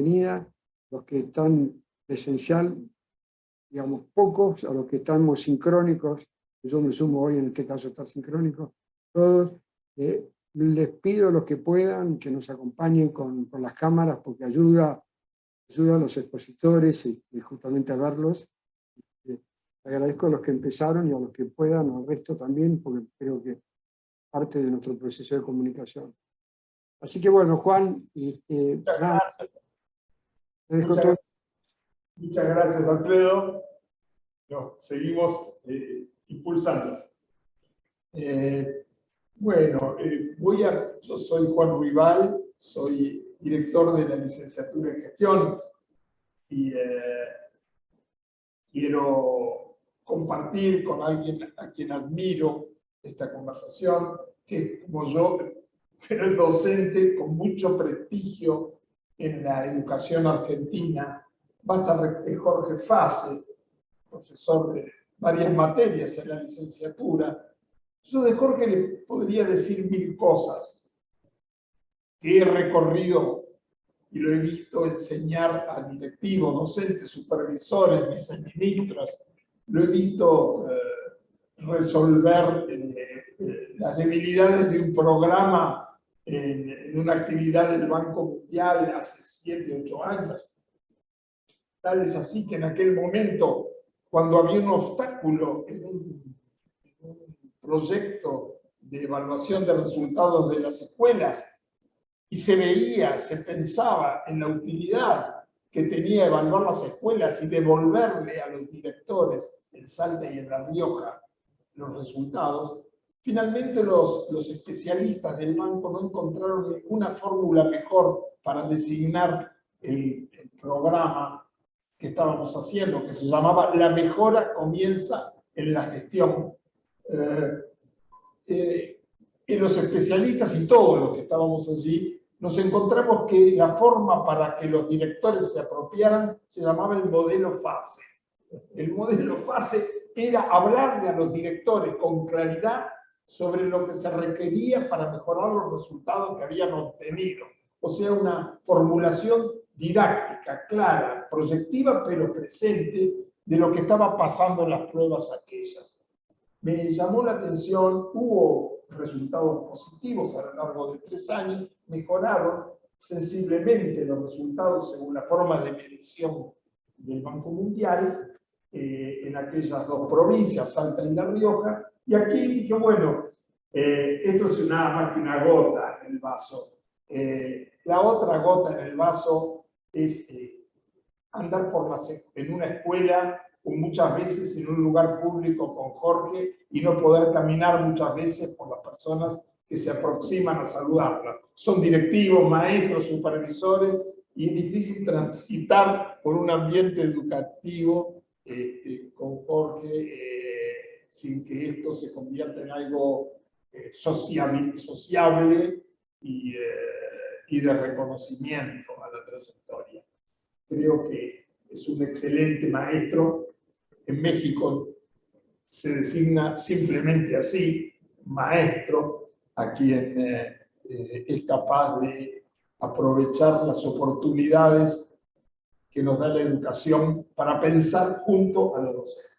bienvenida. Los que están presencial, digamos, pocos, a los que estamos sincrónicos, yo me sumo hoy en este caso a estar sincrónico, todos, les pido a los que puedan que nos acompañen con las cámaras, porque ayuda a los expositores y justamente a verlos. Agradezco a los que empezaron y a los que puedan, al resto también, porque creo que es parte de nuestro proceso de comunicación. Así que bueno, Juan, nada, te dejo todo. Muchas gracias, Alfredo. Seguimos impulsando. Yo soy Juan Ruibal, soy director de la licenciatura en gestión y quiero compartir con alguien a quien admiro esta conversación, que es como yo, pero es docente con mucho prestigio en la educación argentina. Basta Jorge Fase, profesor de varias materias en la licenciatura. Yo de Jorge le podría decir mil cosas que he recorrido y lo he visto enseñar a directivos, docentes, supervisores, viceministros. Lo he visto resolver las debilidades de un programa en una actividad del Banco Mundial hace 7, 8 años. Tal es así que en aquel momento, cuando había un obstáculo en un proyecto de evaluación de resultados de las escuelas, y se veía, se pensaba en la utilidad que tenía evaluar las escuelas y devolverle a los directores en Salta y en La Rioja los resultados, finalmente los especialistas del banco no encontraron ninguna fórmula mejor para designar el programa que estábamos haciendo, que se llamaba La mejora comienza en la gestión. Y los especialistas y todos los que estábamos allí, nos encontramos que la forma para que los directores se apropiaran se llamaba el modelo FASE. El modelo FASE era hablarle a los directores con claridad sobre lo que se requería para mejorar los resultados que habían obtenido. O sea, una formulación didáctica, clara, proyectiva, pero presente de lo que estaba pasando en las pruebas aquellas. Me llamó la atención, hubo resultados positivos a lo largo de 3 años, mejoraron sensiblemente los resultados según la forma de medición del Banco Mundial en aquellas 2 provincias, Salta y La Rioja, y aquí dije, bueno, esto es nada más que una gota en el vaso. La otra gota en el vaso es andar en una escuela o muchas veces en un lugar público con Jorge y no poder caminar muchas veces por las personas que se aproximan a saludarla. Son directivos, maestros, supervisores, y es difícil transitar por un ambiente educativo con Jorge sin que esto se convierta en algo sociable y de reconocimiento a la trayectoria. Creo que es un excelente maestro. En México se designa simplemente así, maestro, a quien es capaz de aprovechar las oportunidades que nos da la educación para pensar junto a los docentes.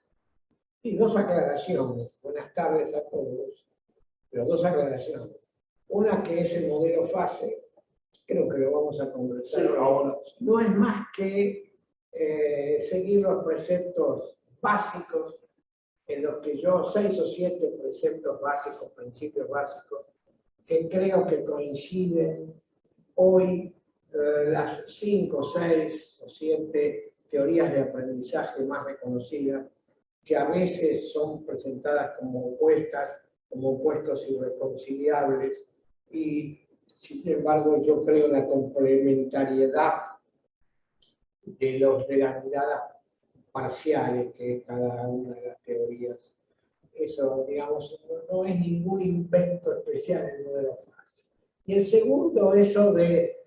Sí, 2 aclaraciones. Buenas tardes a todos. Pero 2 aclaraciones. Una que es el modelo FASE, creo que lo vamos a conversar. Sí, ahora. No es más que seguir los preceptos básicos, en los que yo 6 o 7 preceptos básicos, principios básicos, que creo que coinciden hoy las 5, 6 o 7 teorías de aprendizaje más reconocidas, que a veces son presentadas como opuestos irreconciliables, y sin embargo yo creo en la complementariedad de las miradas parciales que cada una de las teorías. Eso, digamos, no es ningún invento especial en el modelo FASE. Y el segundo, eso de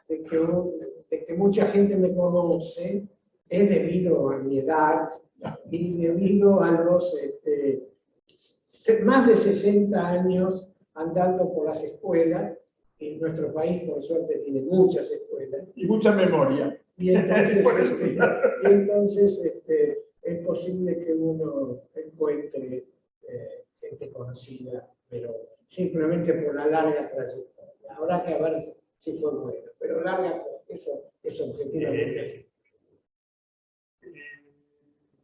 que mucha gente me conoce, es debido a mi edad y debido a los más de 60 años andando por las escuelas. En nuestro país, por suerte, tiene muchas escuelas. Y mucha memoria. Y entonces, Por eso. es posible que uno encuentre gente conocida, pero simplemente por la larga trayectoria. Habrá que ver si fue bueno, pero larga, eso es objetivamente así.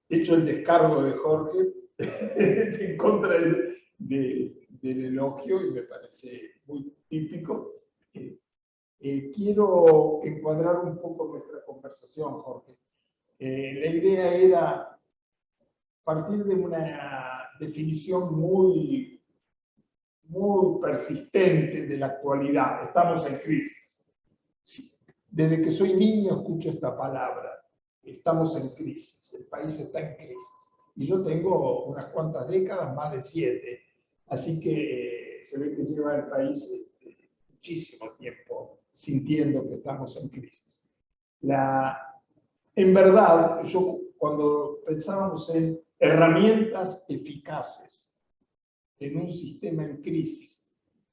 He hecho el descargo de Jorge en contra del elogio y me parece muy típico. Quiero encuadrar un poco nuestra conversación, Jorge. La idea era partir de una definición muy persistente de la actualidad. Estamos en crisis. Sí. Desde que soy niño escucho esta palabra. Estamos en crisis. El país está en crisis. Y yo tengo unas cuantas décadas, más de 7. Así que se ve que lleva el país muchísimo tiempo sintiendo que estamos en crisis. En verdad, yo cuando pensábamos en herramientas eficaces en un sistema en crisis,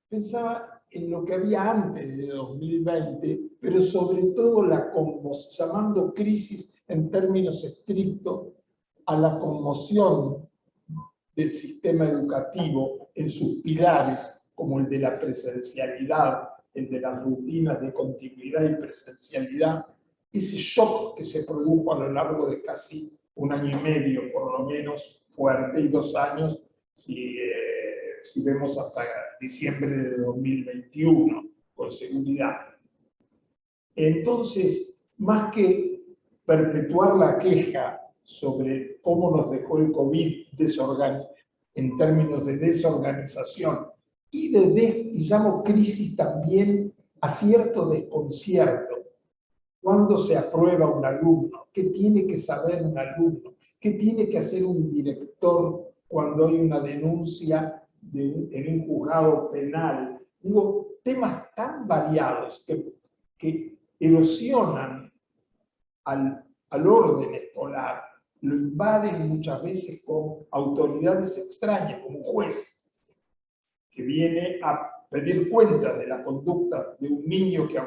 pensaba en lo que había antes de 2020, pero sobre todo llamando crisis en términos estrictos a la conmoción del sistema educativo en sus pilares, como el de la presencialidad, el de las rutinas de continuidad y presencialidad, ese shock que se produjo a lo largo de casi 1 año y medio, por lo menos fuerte, y 2 años, si vemos hasta diciembre de 2021, con seguridad. Entonces, más que perpetuar la queja sobre cómo nos dejó el COVID en términos de desorganización y llamo crisis también a cierto desconcierto. ¿Cuándo se aprueba un alumno? ¿Qué tiene que saber un alumno? ¿Qué tiene que hacer un director cuando hay una denuncia en un juzgado penal? Digo, temas tan variados que erosionan al orden escolar, lo invaden muchas veces con autoridades extrañas, como un juez, que viene a pedir cuenta de la conducta de un niño que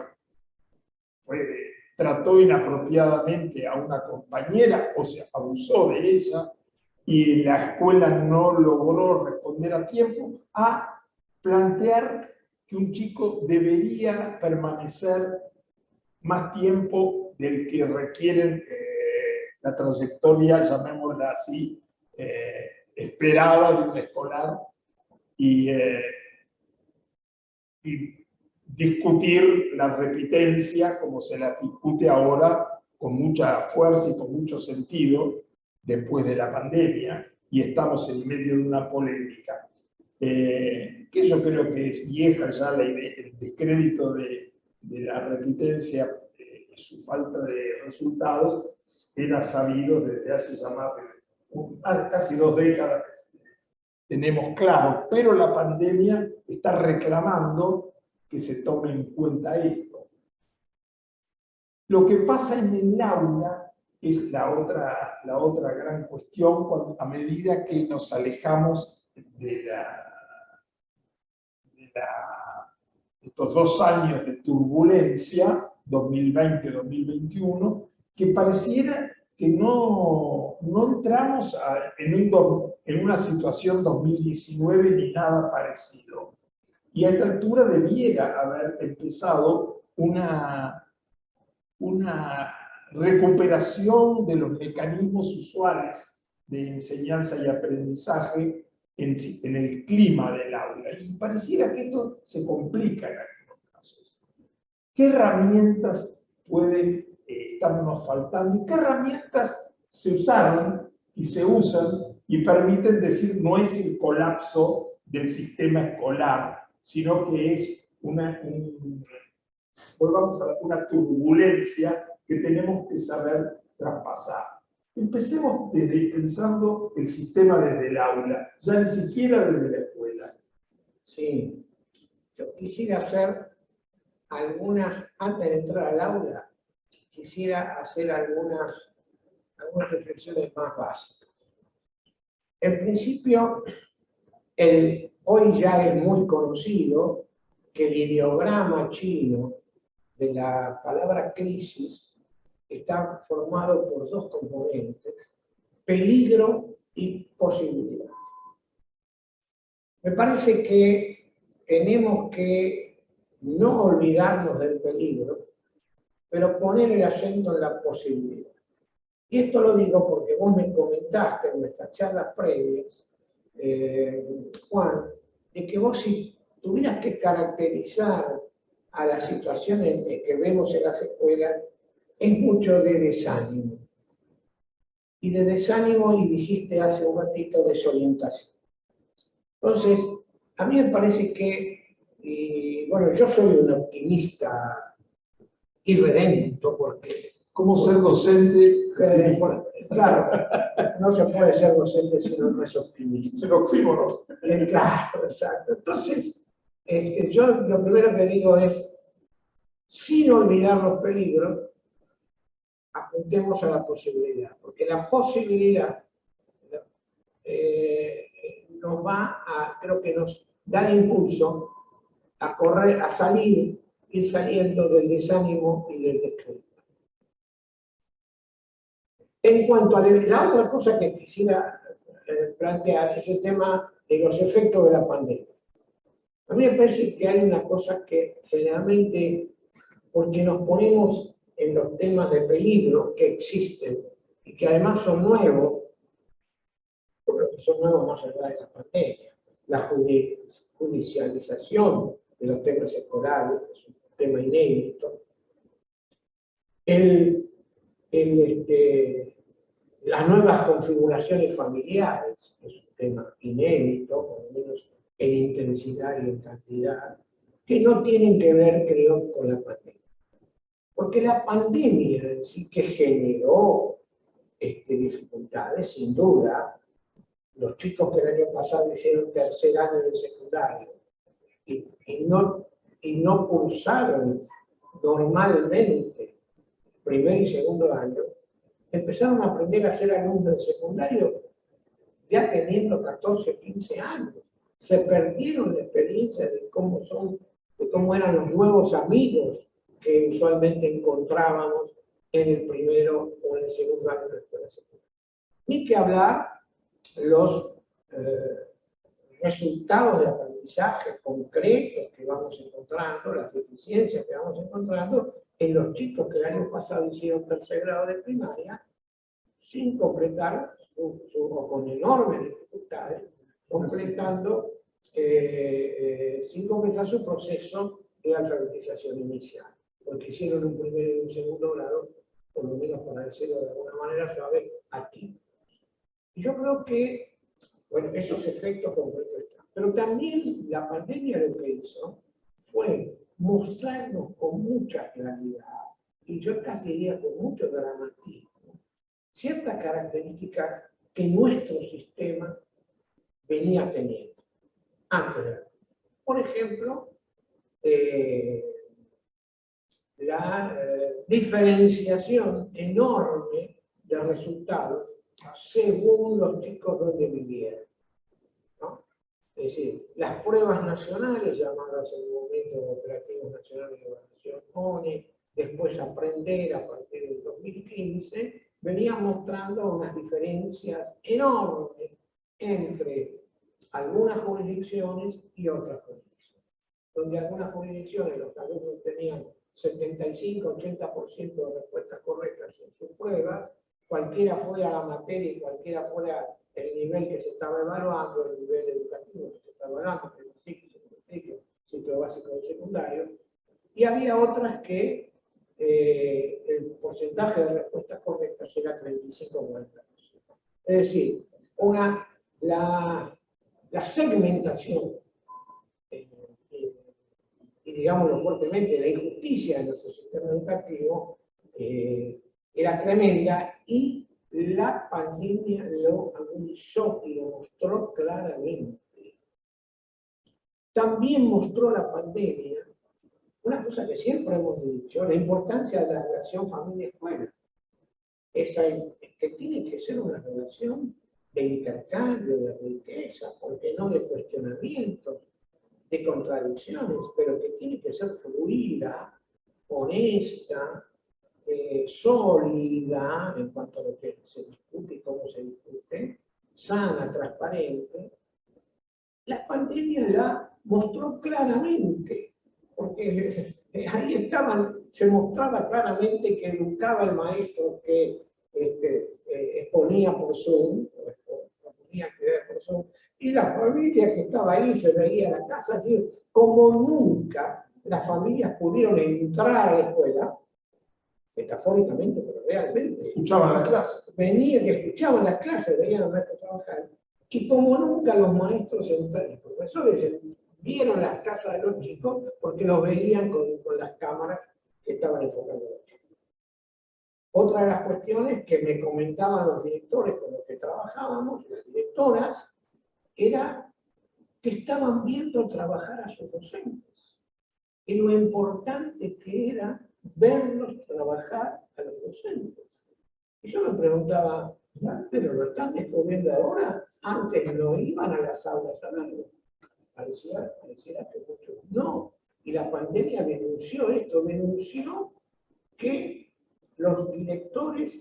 trató inapropiadamente a una compañera o se abusó de ella y la escuela no logró responder a tiempo, a plantear que un chico debería permanecer más tiempo del que requieren la trayectoria, llamémosla así, esperada de un escolar y discutir la repitencia como se la discute ahora con mucha fuerza y con mucho sentido después de la pandemia y estamos en medio de una polémica que yo creo que es vieja ya el descrédito de la repitencia y su falta de resultados era sabido desde hace casi 2 décadas que tenemos claro, pero la pandemia está reclamando que se tome en cuenta esto. Lo que pasa en el aula es la otra gran cuestión a medida que nos alejamos de estos 2 años de turbulencia, 2020-2021, que pareciera que no entramos en una situación 2019 ni nada parecido. Y a esta altura debiera haber empezado una recuperación de los mecanismos usuales de enseñanza y aprendizaje en el clima del aula. Y pareciera que esto se complica en algunos casos. ¿Qué herramientas pueden estarnos faltando? ¿Y qué herramientas se usaron y se usan y permiten decir no es el colapso del sistema escolar, sino que es una turbulencia que tenemos que saber traspasar? Empecemos pensando el sistema desde el aula, ya ni siquiera desde la escuela. Sí, yo quisiera hacer antes de entrar al aula, quisiera hacer algunas reflexiones más básicas. En principio, hoy ya es muy conocido que el ideograma chino de la palabra crisis está formado por dos componentes, peligro y posibilidad. Me parece que tenemos que no olvidarnos del peligro, pero poner el acento en la posibilidad. Y esto lo digo porque vos me comentaste en nuestras charlas previas, Juan, de que vos si tuvieras que caracterizar a la situación que vemos en las escuelas, es mucho de desánimo. Y de desánimo, y dijiste hace un ratito, desorientación. Entonces, a mí me parece que, y bueno, yo soy un optimista irredento, porque... ¿Cómo ser docente? Claro, no se puede ser docente si uno no es optimista. Es el oxímoron. Claro, exacto. Entonces, yo lo primero que digo es, sin olvidar los peligros, apuntemos a la posibilidad, porque la posibilidad nos va a, creo que nos da el impulso a correr, a salir, ir saliendo del desánimo y del descrédito. En cuanto a la otra cosa que quisiera plantear es el tema de los efectos de la pandemia. A mí me parece que hay una cosa que generalmente, porque nos ponemos en los temas de peligro que existen y que además son nuevos, porque son nuevos más allá de la pandemia, la judicialización de los temas escolares, es un tema inédito, las nuevas configuraciones familiares, es un tema inédito, por lo menos en intensidad y en cantidad, que no tienen que ver, creo, con la pandemia. Porque la pandemia en sí que generó dificultades, sin duda. Los chicos que el año pasado hicieron tercer año de secundario y no cursaron normalmente primer y segundo año, empezaron a aprender a ser alumnos de secundario ya teniendo 14 o 15 años. Se perdieron la experiencia de cómo eran los nuevos amigos que usualmente encontrábamos en el primero o en el segundo año de la escuela secundaria. Ni que hablar los resultados de aprendizaje concretos que vamos encontrando, las deficiencias que vamos encontrando en los chicos que el año pasado hicieron tercer grado de primaria sin completar o con enormes dificultades, sin completar su proceso de alfabetización inicial, porque hicieron un primer y un segundo grado, por lo menos para decirlo de alguna manera suave, atípicos. Y yo creo que, bueno, esos efectos concretos están. Pero también la pandemia lo que hizo fue mostrarnos con mucha claridad, y yo casi diría con mucho dramatismo, ciertas características que nuestro sistema venía teniendo antes de la pandemia. Por ejemplo, la diferenciación enorme de resultados según los chicos donde vivieran, ¿no? Es decir, las pruebas nacionales, llamadas en el momento Operativos Nacionales de Evaluación ONE, después Aprender a partir del 2015, venían mostrando unas diferencias enormes entre algunas jurisdicciones y otras jurisdicciones. Donde algunas jurisdicciones los alumnos tenían 75-80% de respuestas correctas en sus pruebas, cualquiera fuera la materia y cualquiera fuera el nivel que se estaba evaluando, el nivel educativo que se estaba evaluando, primer ciclo, segundo ciclo, ciclo básico y secundario, y había otras que el porcentaje de respuestas correctas era 35-40%. Es decir, la segmentación y digámoslo fuertemente, la injusticia de nuestro sistema educativo era tremenda y la pandemia lo agudizó y lo mostró claramente. También mostró la pandemia una cosa que siempre hemos dicho, la importancia de la relación familia-escuela. Que tiene que ser una relación de intercambio, de riqueza, porque no de cuestionamientos, de contradicciones, pero que tiene que ser fluida honesta, sólida en cuanto a lo que se discute y cómo se discute, sana, transparente, la pandemia la mostró claramente, porque ahí se mostraba claramente que educaba el maestro que exponía por Zoom, ponía actividades por Zoom, y la familia que estaba ahí se veía en la casa, es decir, como nunca las familias pudieron entrar a la escuela, metafóricamente, pero realmente. Escuchaban la clase. Escuchaban las clases, veían a los maestros trabajar, y como nunca los maestros entraron, los profesores vieron las casas de los chicos porque los veían con las cámaras que estaban enfocando a los chicos. Otra de las cuestiones que me comentaban los directores con los que trabajábamos, las directoras, era que estaban viendo trabajar a sus docentes. Y lo importante que era verlos trabajar a los docentes. Y yo me preguntaba, ¿pero lo están descubriendo ahora? Antes no iban a las aulas a verlo. Pareciera que muchos no. Y la pandemia denunció esto, denunció que los directores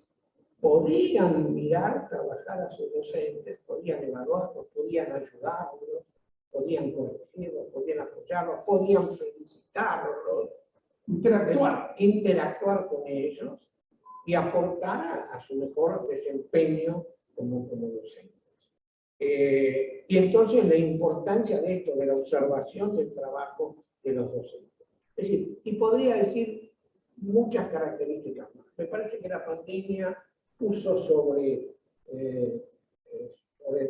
podían mirar trabajar a sus docentes, podían evaluarlos, podían ayudarlos, podían corregirlos, podían apoyarlos, podían felicitarlos, interactuar con ellos y aportar a su mejor desempeño como docentes. Y entonces la importancia de esto, de la observación del trabajo de los docentes. Es decir, y podría decir muchas características más. Me parece que la pandemia puso sobre el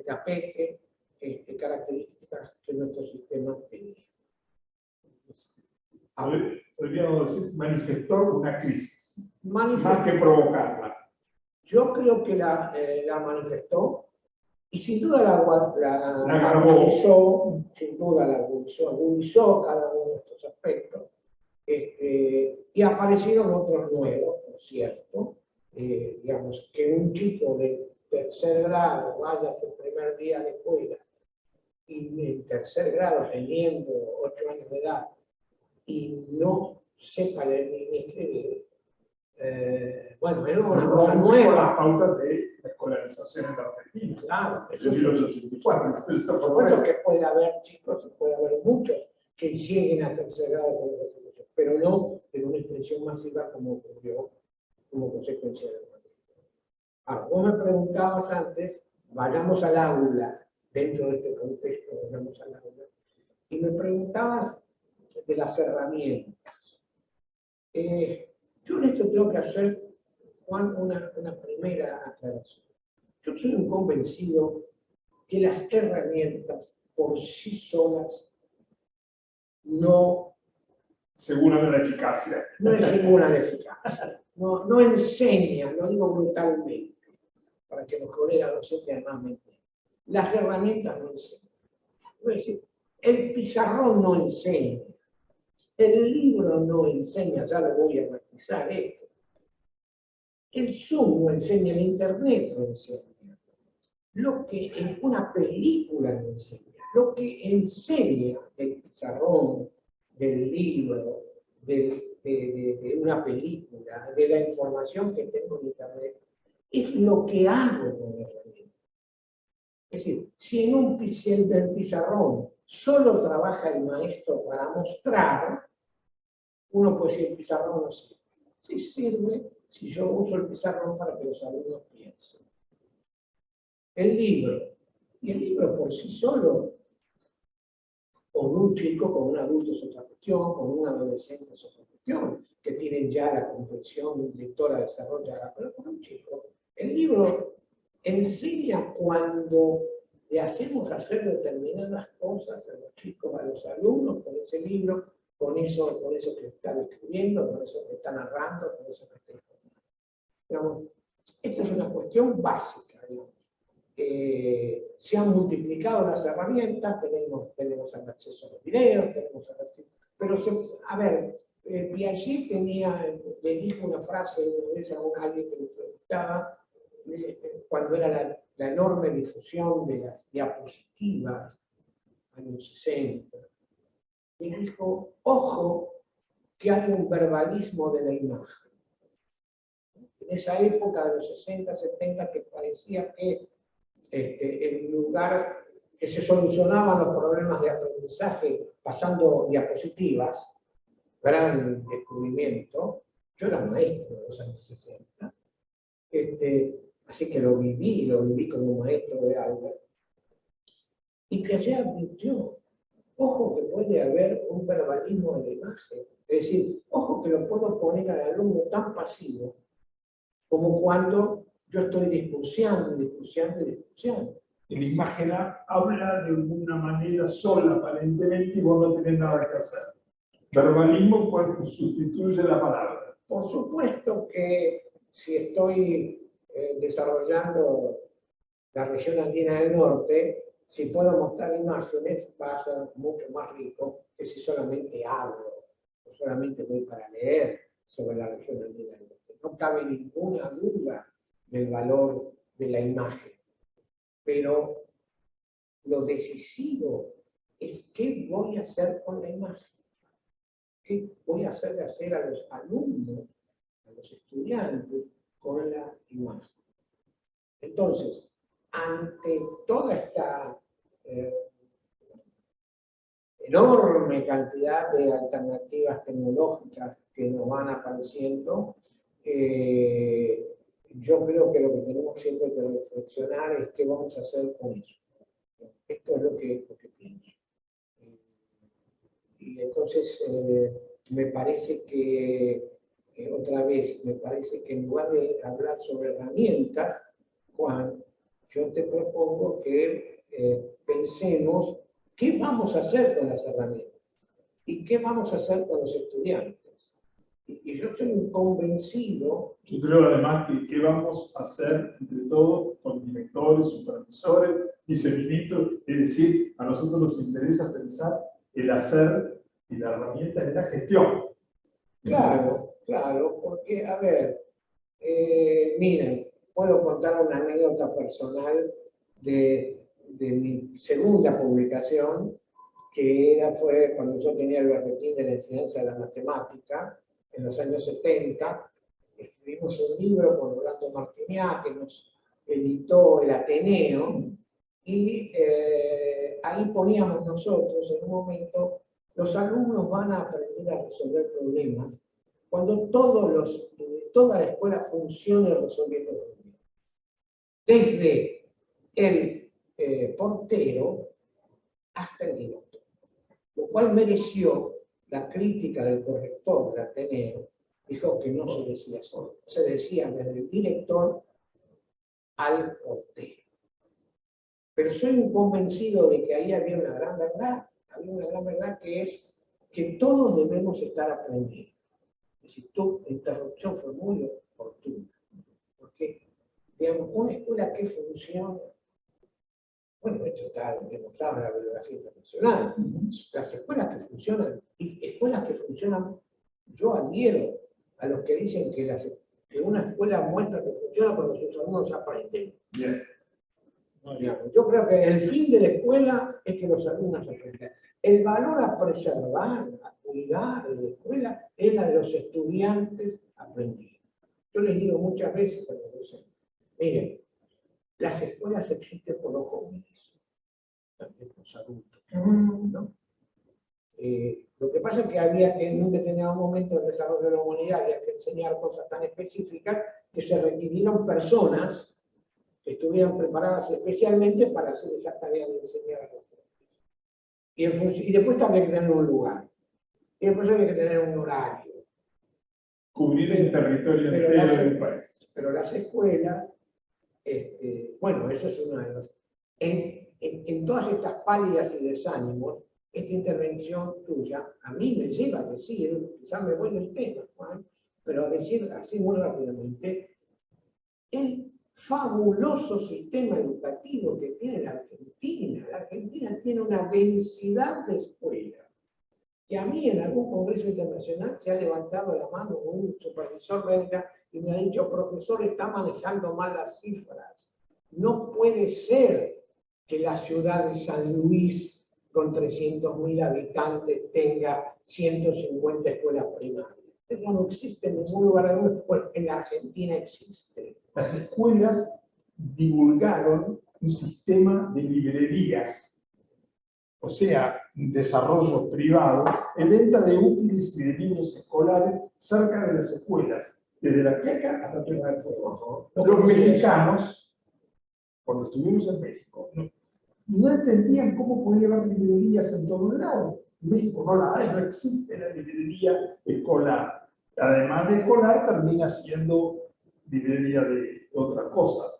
tapete características que nuestro sistema tenía. Podríamos decir, manifestó una crisis, más Manifestó. que provocarla. Yo creo que la manifestó y sin duda la agudizó, sin duda la agudizó cada uno de estos aspectos y aparecieron otros nuevos, por cierto. Digamos, que un chico de tercer grado vaya su primer día de escuela y en tercer grado teniendo 8 años de edad y no sepa leer ni escribir, bueno, es una cosa nueva. Las pautas de la escolarización en la Argentina. Claro, eso es 1884. Por supuesto que puede haber chicos, puede haber muchos que lleguen a tercer grado con esa situación, pero no en una extensión masiva como ocurrió como consecuencia de la pandemia. Ahora, vos me preguntabas antes, vayamos al aula, dentro de este contexto, vayamos al aula, y me preguntabas de las herramientas. Yo en esto tengo que hacer, Juan, una primera aclaración. Yo soy un convencido que las herramientas por sí solas no aseguran la eficacia. No aseguran la eficacia. No enseñan, lo digo brutalmente, para que los colegas docentes además me entiendan. Las herramientas no enseñan. Es decir, el pizarrón no enseña. El libro no enseña, ya lo voy a matizar esto. El Zoom no enseña, el Internet no enseña. Lo que en una película no enseña, lo que enseña del pizarrón, del libro, de una película, de la información que tengo en Internet, es lo que hago con la herramienta. Es decir, si en el pizarrón solo trabaja el maestro para mostrar, uno puede decir el pizarrón no sirve. Sí sirve si yo uso el pizarrón para que los alumnos piensen. El libro. Y el libro por sí solo, con un chico, con un adulto es otra cuestión, con un adolescente es otra cuestión, que tienen ya la comprensión lectora desarrollada, pero con un chico. El libro enseña cuando le hacemos hacer determinadas cosas a los chicos, a los alumnos, con ese libro, con eso que están escribiendo, con eso que están narrando, con eso que están informando. Digamos, esta es una cuestión básica, digamos. Se han multiplicado las herramientas, tenemos el acceso a los videos, tenemos el acceso, pero a ver, Piaget le dijo una frase una vez a alguien que le preguntaba, cuando era la enorme difusión de las diapositivas, años 60, le dijo, ojo, que hay un verbalismo de la imagen. En esa época de los 60, 70, que parecía que en lugar que se solucionaban los problemas de aprendizaje pasando diapositivas, gran descubrimiento. Yo era maestro de los años 60, así que lo viví como maestro de aula, y que allí advirtió, ojo que puede haber un verbalismo de la imagen, es decir, ojo que lo puedo poner al alumno tan pasivo como cuando yo estoy discursiando. La imagen habla de una manera sola, aparentemente, y vos no tenés nada que hacer. Verbalismo pues, sustituye la palabra. Por supuesto que si estoy desarrollando la región andina del norte, si puedo mostrar imágenes, va a ser mucho más rico que si solamente hablo, o solamente doy para leer sobre la región andina del norte. No cabe ninguna duda del valor de la imagen. Pero lo decisivo es qué voy a hacer con la imagen. ¿Qué voy a hacer a los alumnos, a los estudiantes, con la imagen? Entonces, ante toda esta enorme cantidad de alternativas tecnológicas que nos van apareciendo, yo creo que lo que tenemos siempre que reflexionar es qué vamos a hacer con eso. Esto es lo que pienso. Y entonces me parece que, otra vez, me parece que en lugar de hablar sobre herramientas, Juan, yo te propongo que pensemos qué vamos a hacer con las herramientas y qué vamos a hacer con los estudiantes. Y yo estoy convencido. Yo creo además que qué vamos a hacer entre todos con directores, supervisores y servicios. Es decir, a nosotros nos interesa pensar el hacer y la herramienta de la gestión. Claro, claro, porque, a ver, miren, puedo contar una anécdota personal de mi segunda publicación, que fue cuando yo tenía el berretín de la enseñanza de la matemática, en los años 70, escribimos un libro con Orlando Martiniá, que nos editó el Ateneo, y ahí poníamos nosotros, en un momento, los alumnos van a aprender a resolver problemas cuando toda la escuela funcione resolviendo problemas. Desde el portero hasta el director, lo cual mereció la crítica del corrector del Ateneo. Dijo que no se decía solo, se decía desde el director al portero. Pero soy convencido de que ahí había una gran verdad que es que todos debemos estar aprendiendo. Y si tu interrupción fue muy oportuna, porque, digamos, una escuela que funciona, bueno, esto está demostrado en la bibliografía internacional, las escuelas que funcionan, yo adhiero a los que dicen que una escuela muestra que funciona cuando sus alumnos aprenden. Bien. Yo creo que el fin de la escuela es que los alumnos aprendan. El valor a preservar, a cuidar de la escuela es la de los estudiantes aprendiendo. Yo les digo muchas veces a los docentes, miren, las escuelas existen por los jóvenes, también por los adultos, ¿no? Lo que pasa es que había que en un determinado momento del desarrollo de la humanidad había que enseñar cosas tan específicas que se requirieron personas que estuvieran preparadas especialmente para hacer esa tarea de enseñar a los jóvenes. Y después había que tener un lugar. Y después había que tener un horario. Cubrir el territorio entero del país. Pero las escuelas, bueno, eso es una de las... En todas estas pálidas y desánimos, esta intervención tuya a mí me lleva a decir, quizás me voy del tema, Juan, pero a decir así muy rápidamente, el fabuloso sistema educativo que tiene la Argentina. La Argentina tiene una densidad de escuelas. Y a mí en algún congreso internacional se ha levantado la mano un supervisor belga y me ha dicho, profesor, está manejando mal las cifras. No puede ser que la ciudad de San Luis con 300.000 habitantes tenga 150 escuelas primarias. Eso no existe en ningún lugar del mundo. Bueno, en la Argentina existe. Las escuelas divulgaron un sistema de librerías, o sea, un desarrollo privado, en venta de útiles y de libros escolares cerca de las escuelas, desde la Quiaca hasta Tierra del Fuego. Los mexicanos, cuando estuvimos en México, no entendían cómo podía haber librerías en todo el lado. En México no la hay, no existe la librería escolar. Además de escolar, termina siendo librería de otra cosa,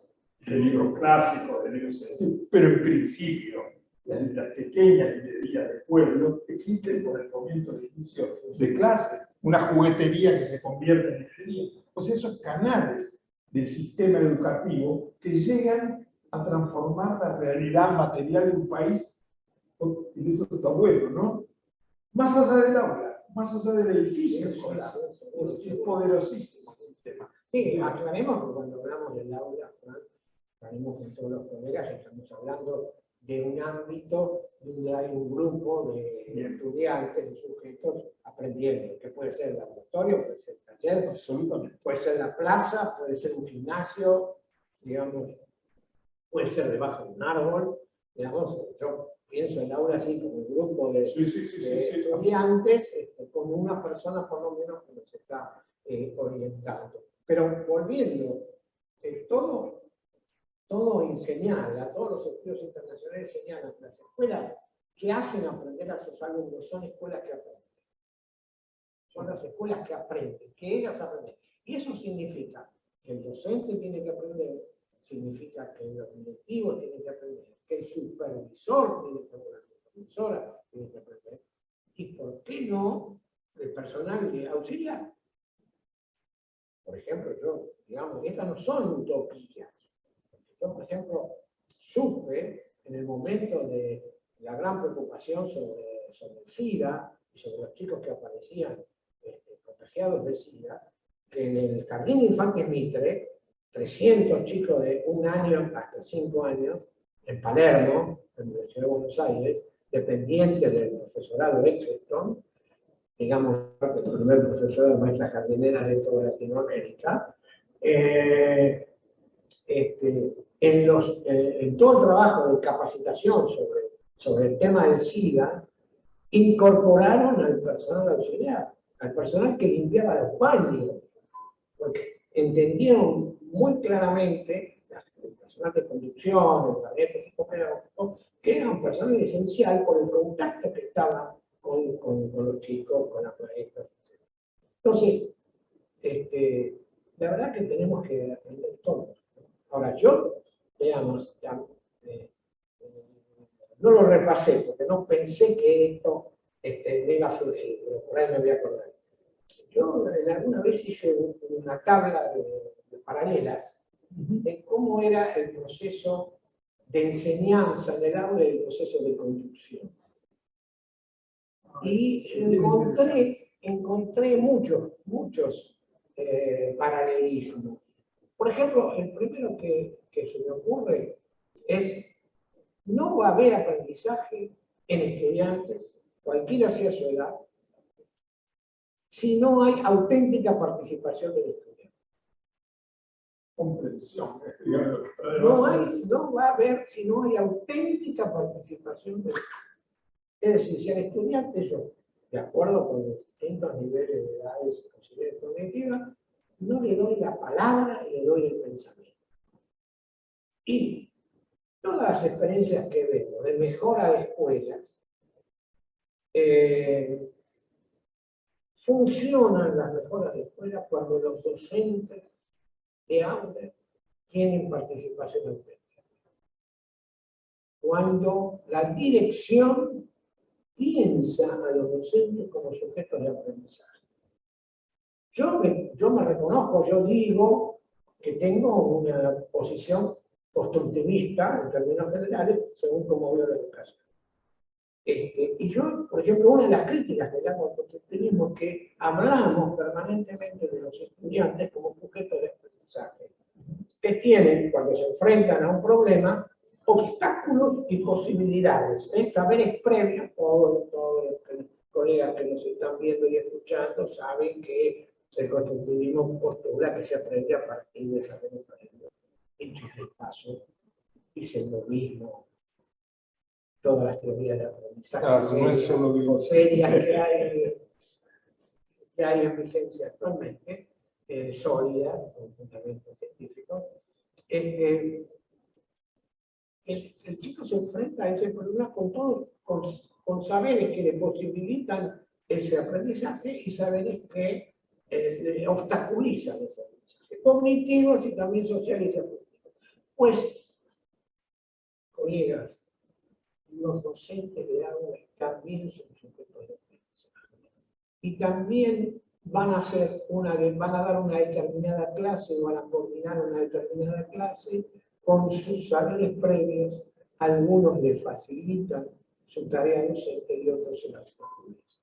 de libros clásicos, de libros científicos, pero en principio las pequeñas librerías de pueblo existen por el momento de inicio de clase, una juguetería que se convierte en librería. O sea, esos canales del sistema educativo que llegan a transformar la realidad material de un país, y eso está bueno, ¿no? Más allá del aula, más allá del edificio escolar, es poderosísimo el sistema. Sí, aclaremos que cuando hablamos del aula, aclaremos con todos los colegas, estamos hablando de un ámbito donde hay un grupo de estudiantes, de sujetos aprendiendo, que puede ser el laboratorio, puede ser el taller, Absolutamente. puede ser la plaza, puede ser un gimnasio, digamos, puede ser debajo de un árbol, digamos, yo pienso en aula así como un grupo de, de estudiantes, con una persona por lo menos que nos está orientando. Pero volviendo, todo señala, todos los estudios internacionales señalan que las escuelas que hacen aprender a sus alumnos son escuelas que aprenden. Son las escuelas que aprenden, que ellas aprenden. Y eso significa que el docente tiene que aprender, significa que los directivos tienen que aprender, que el supervisor tiene que aprender, la supervisora tiene que aprender. ¿Y por qué no el personal de auxiliar? Por ejemplo, digamos, estas no son utopías. Yo, por ejemplo, supe en el momento de la gran preocupación sobre el SIDA y sobre los chicos que aparecían contagiados de SIDA, que en el Jardín de Infantes Mitre, 300 chicos de 1 año hasta 5 años, en Palermo, en la ciudad de Buenos Aires, dependiente del profesorado Exelton, digamos, el primer profesor de maestra jardinera de toda Latinoamérica, en todo el trabajo de capacitación sobre el tema del SIDA, incorporaron al personal auxiliar, al personal que limpiaba los baños, porque entendieron muy claramente, el personal de conducción, el gabinete psicopedagógico, que era un personal esencial por el contacto que estaba con los chicos, con las maestras, etc. Entonces, la verdad que tenemos que aprender todos. Ahora, yo, veamos, no lo repasé porque no pensé que esto me iba a surgir, pero por ahí me voy a acordar. Yo alguna vez hice una tabla de paralelas de cómo era el proceso de enseñanza en el aula y el proceso de conducción. Y encontré muchos paralelismos. Por ejemplo, el primero que se me ocurre es: no va a haber aprendizaje en estudiantes, cualquiera sea su edad, si no hay auténtica participación del estudiante. Comprensión. No va a haber si no hay auténtica participación del estudiante. Es decir, si al estudiante yo, de acuerdo con los distintos niveles de edades y posibilidades cognitivas, no le doy la palabra y le doy el pensamiento. Y todas las experiencias que veo de mejora de escuelas funcionan las mejoras de escuelas cuando los docentes de aula tienen participación auténtica. Cuando la dirección piensa a los docentes como sujetos de aprendizaje. Yo me reconozco, yo digo que tengo una posición constructivista en términos generales, según cómo veo la educación. Y yo, por ejemplo, una de las críticas que le hago al constructivismo es que hablamos permanentemente de los estudiantes como sujetos de aprendizaje, que tienen, cuando se enfrentan a un problema, obstáculos y posibilidades, saberes previos. Todos los colegas que nos están viendo y escuchando saben que el constructivismo postula que se aprende a partir de saberes previos. Dicho de paso, dice lo mismo todas las teorías de aprendizaje no es solo digo, serias que hay en vigencia actualmente, sólidas, con fundamentos científicos. El chico se enfrenta a ese problema con saberes que le posibilitan ese aprendizaje y saberes que le obstaculizan ese aprendizaje, cognitivos y también sociales y afectivos. Pues, colegas, los docentes de aula también son sujetos de aprendizaje. Y también van a dar una determinada clase, van a coordinar una determinada clase con sus saberes previos. Algunos les facilitan su tarea docente y otros se las obstaculizan.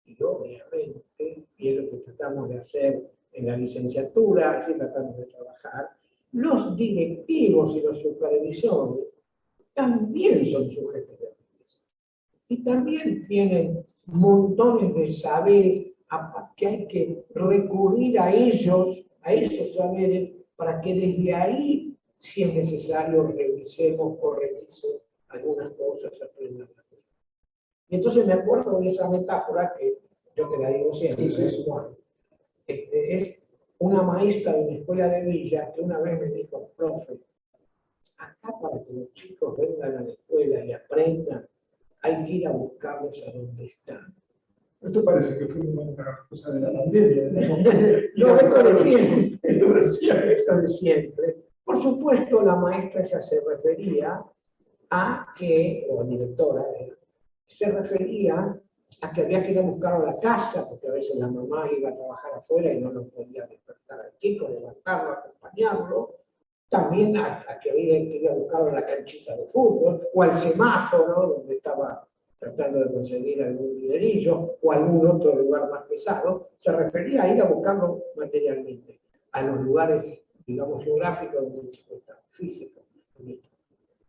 Y obviamente, y es lo que tratamos de hacer en la licenciatura, así tratamos de trabajar, los directivos y los supervisores también son sujetos de aprendizaje. Y también tienen montones de saberes que hay que recurrir a ellos, a esos saberes, para que desde ahí, si es necesario, revisemos o revise algunas cosas, aprendamos. Y entonces me acuerdo de esa metáfora que yo te la digo siempre, Juan. Es una maestra de una escuela de Villa que una vez me dijo, profe, acá para que los chicos vengan a la escuela y aprendan, hay que ir a buscarlos a donde están. Esto parece que fue una cosa de la pandemia. No, esto de siempre. Esto de siempre. Por supuesto, la maestra esa se refería a que, o directora, se refería a que había que ir a buscarlo a la casa, porque a veces la mamá iba a trabajar afuera y no lo podía despertar al chico, levantarlo, acompañarlo. También a que había que ir a buscarlo a la canchita de fútbol, o al semáforo, donde estaba tratando de conseguir algún dinerillo, o algún otro lugar más pesado. Se refería a ir a buscarlo materialmente, a los lugares, digamos, geográficos donde el chico está, físico.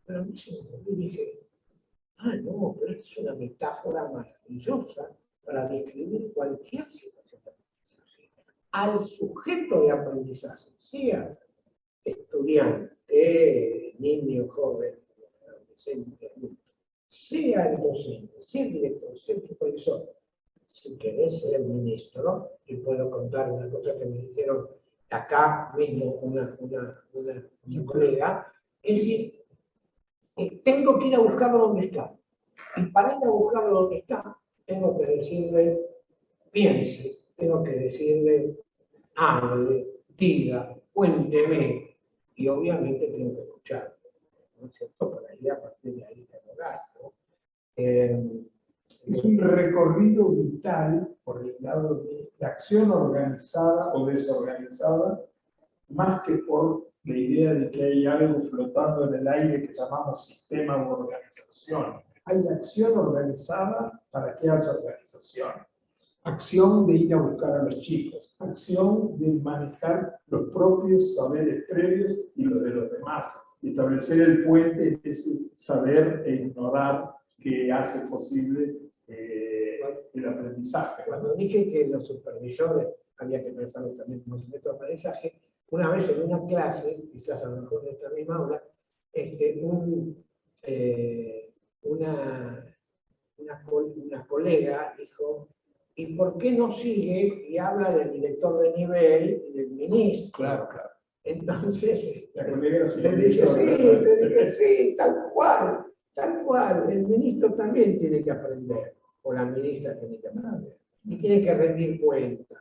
Pero a mí se me ocurrió y dije, no, pero esta es una metáfora maravillosa para describir cualquier situación de aprendizaje. Al sujeto de aprendizaje, sea estudiante, niño, joven, adolescente, adulto, sea el docente, sea el director, sea el supervisor, si querés ser el ministro, y puedo contar una cosa que me dijeron acá mismo una colega, es decir, tengo que ir a buscarlo donde está. Y para ir a buscarlo donde está, tengo que decirle, piense, tengo que decirle, hable, diga, cuénteme, y obviamente tengo que escuchar, ¿no es cierto? Para ir a partir de ahí dialogar, ¿no? Es un recorrido vital por el lado de la acción organizada o desorganizada, más que por la idea de que hay algo flotando en el aire que llamamos sistema u organización. Hay acción organizada para que haya organización. Acción de ir a buscar a los chicos. Acción de manejar los propios saberes previos y los de los demás. Establecer el puente entre ese saber e ignorar que hace posible el aprendizaje. Cuando dije que los supervisores había que pensar también como sujeto de aprendizaje, una vez en una clase, quizás a lo mejor de esta misma aula, una colega dijo, ¿y por qué no sigue y habla del director de nivel y del ministro? Claro, claro. Entonces, la colega le dije, sí, tal cual, el ministro también tiene que aprender, o la ministra tiene que aprender, y tiene que rendir cuentas.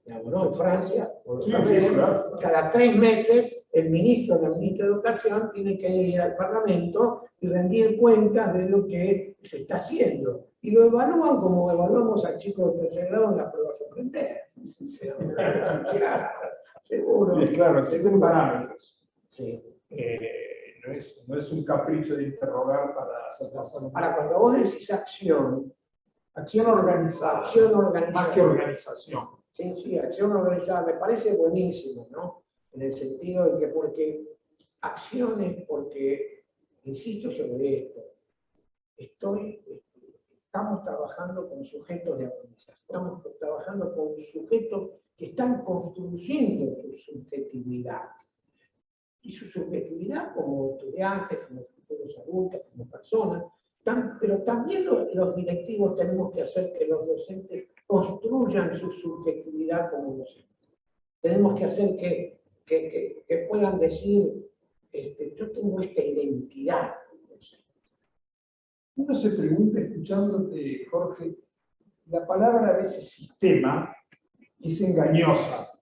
Digamos, ¿no? En Francia, por lo menos, claro, cada 3 meses, el ministro o la ministra de Educación tiene que ir al Parlamento y rendir cuentas de lo que se está haciendo. Y lo evalúan como evaluamos al chico de tercer grado en las pruebas de aprender. Claro, seguro. Sí, claro, existen parámetros. Sí. No es un capricho de interrogar para hacer pasar. Ahora, cuando vos decís acción organizada, más que organización. Sí, acción organizada, me parece buenísimo, ¿no? En el sentido de que porque acciones, porque insisto sobre esto, estamos trabajando con sujetos de aprendizaje, estamos trabajando con sujetos que están construyendo su subjetividad. Y su subjetividad como estudiantes, como futuros adultos, como personas, pero también los directivos tenemos que hacer que los docentes construyan su subjetividad como docentes. Tenemos que hacer que puedan decir, yo tengo esta identidad. Uno se pregunta, escuchándote, Jorge, la palabra a veces sistema es engañosa,